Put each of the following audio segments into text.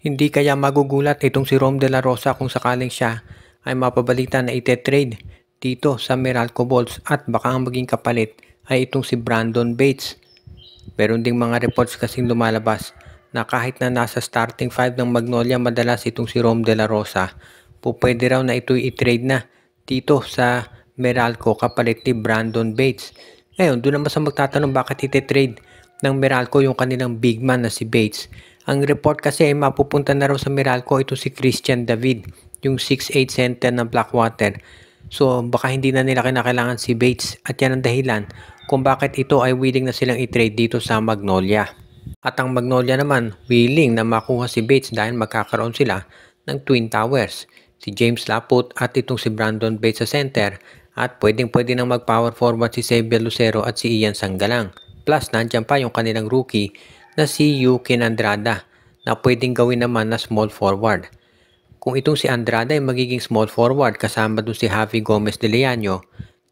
Hindi kaya magugulat itong si Rom De La Rosa kung sakaling siya ay mapabalita na ite-trade dito sa Meralco Bolts at baka ang maging kapalit ay itong si Brandon Bates. Meron ding mga reports kasing lumalabas na kahit na nasa starting 5 ng Magnolia madalas itong si Rom De La Rosa, pwede raw na ito i-trade na dito sa Meralco kapalit ni Brandon Bates. Ngayon, doon naman sa magtatanong bakit ite-trade ng Meralco yung kanilang big man na si Bates. Ang report kasi ay mapupunta na raw sa Meralco ito si Christian David, yung 6'8 center ng Blackwater. So baka hindi na nila kinakailangan si Bates at yan ang dahilan kung bakit ito ay willing na silang i-trade dito sa Magnolia. At ang Magnolia naman willing na makuha si Bates dahil magkakaroon sila ng Twin Towers. Si James Laput at itong si Brandon Bates sa center at pwedeng-pwede nang mag-power forward si Xavier Lucero at si Ian Sanggalang. Plus nandiyan pa yung kanilang rookie na si Yukin Andrada na pwedeng gawin naman na small forward. Kung itong si Andrada ay magiging small forward kasama doon si Javi Gomez de Leaño,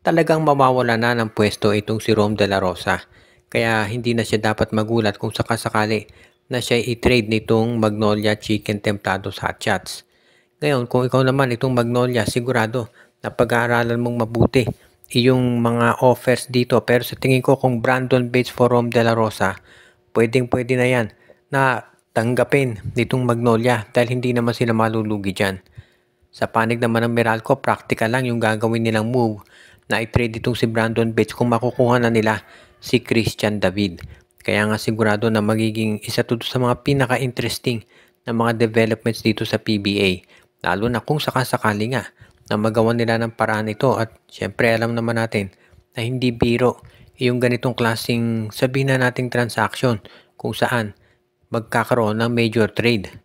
talagang mawawala na ng pwesto itong si Rom De La Rosa. Kaya hindi na siya dapat magulat kung sakasakali na siya i-trade nitong Magnolia Chicken Templados Hot Shots. Ngayon, kung ikaw naman itong Magnolia, sigurado na pag-aaralan mong mabuti yung mga offers dito. Pero sa tingin ko kung Brandon Bates for Rom De La Rosa, pwedeng-pwede na yan na tanggapin nitong Magnolia dahil hindi naman sila malulugi dyan. Sa panig naman ng Meralco, practical lang yung gagawin nilang move na i-trade itong si Brandon Bates kung makukuha na nila si Christian David. Kaya nga sigurado na magiging isa to sa mga pinaka-interesting na mga developments dito sa PBA. Lalo na kung sakasakali nga na magawa nila ng paraan ito at syempre alam naman natin na hindi biro yung ganitong klaseng sabihin na nating transaction kung saan magkakaroon ng major trade.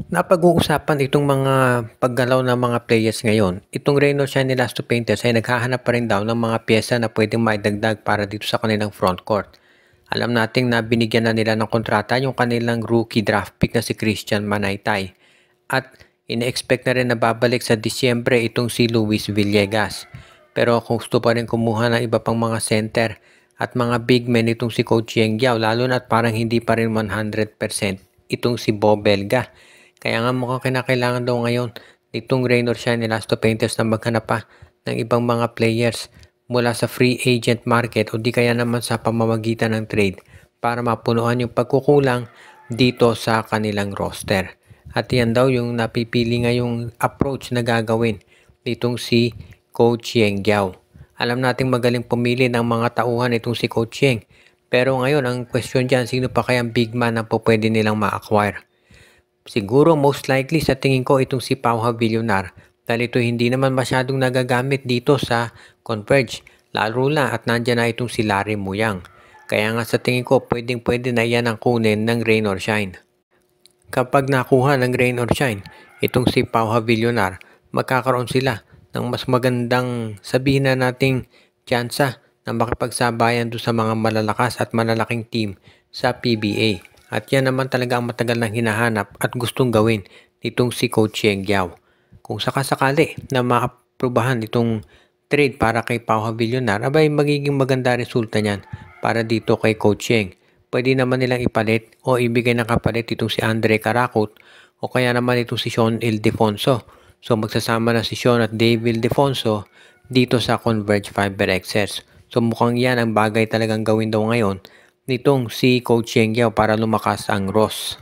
Napag-uusapan itong mga paggalaw ng mga players ngayon. Itong Reynolds Shine ni Lasto Painters ay naghahanap pa rin daw ng mga pyesa na pwedeng maidagdag para dito sa kanilang front court. Alam nating na binigyan na nila ng kontrata yung kanilang rookie draft pick na si Christian Manaytay. At ina-expect na rin na babalik sa Disyembre itong si Luis Villegas. Pero kung gusto pa rin kumuha ng iba pang mga center at mga big men itong si Coach Yeng Giao, lalo na at parang hindi pa rin 100% itong si Bo Belga. Kaya nga mukhang kinakailangan daw ngayon nitong Reynolds Shine ni Lasto Painters na maghanap pa ng ibang mga players mula sa free agent market o di kaya naman sa pamamagitan ng trade para mapunuan yung pagkukulang dito sa kanilang roster. At yan daw yung napipili ngayong approach na gagawin nitong si Coach Yeng Giao. Alam nating magaling pumili ng mga tauhan itong si Coach Yeng. Pero ngayon ang question dyan, sino pa kayang big man na pwede nilang ma-acquire? Siguro most likely sa tingin ko itong si Pau Villonar dahil ito hindi naman masyadong nagagamit dito sa Converge. Lalo na at nandyan na itong si Larry Muyang. Kaya nga sa tingin ko pwedeng-pwede na yan ang kunin ng Rain or Shine. Kapag nakuha ng Rain or Shine, itong si Pau Villonar, magkakaroon sila ng mas magandang sabihin na nating tsansa na makipagsabayan doon sa mga malalakas at malalaking team sa PBA. At yan naman talaga ang matagal nang hinahanap at gustong gawin nitong si Coach Yeng Giao. Kung sakasakali na maaprubahan itong trade para kay Pau Villonar, abay magiging maganda resulta niyan para dito kay Coach Yeng. Pwede naman nilang ipalit o ibigay ng kapalit itong si Andre Caracut o kaya naman itong si Sean Ildefonso. So magsasama na si Sean at Dave Ildefonso dito sa Converge Fiber XS. So mukhang yan ang bagay talagang gawin daw ngayon nitong si Coach Yeng Giao para lumakas ang Ross.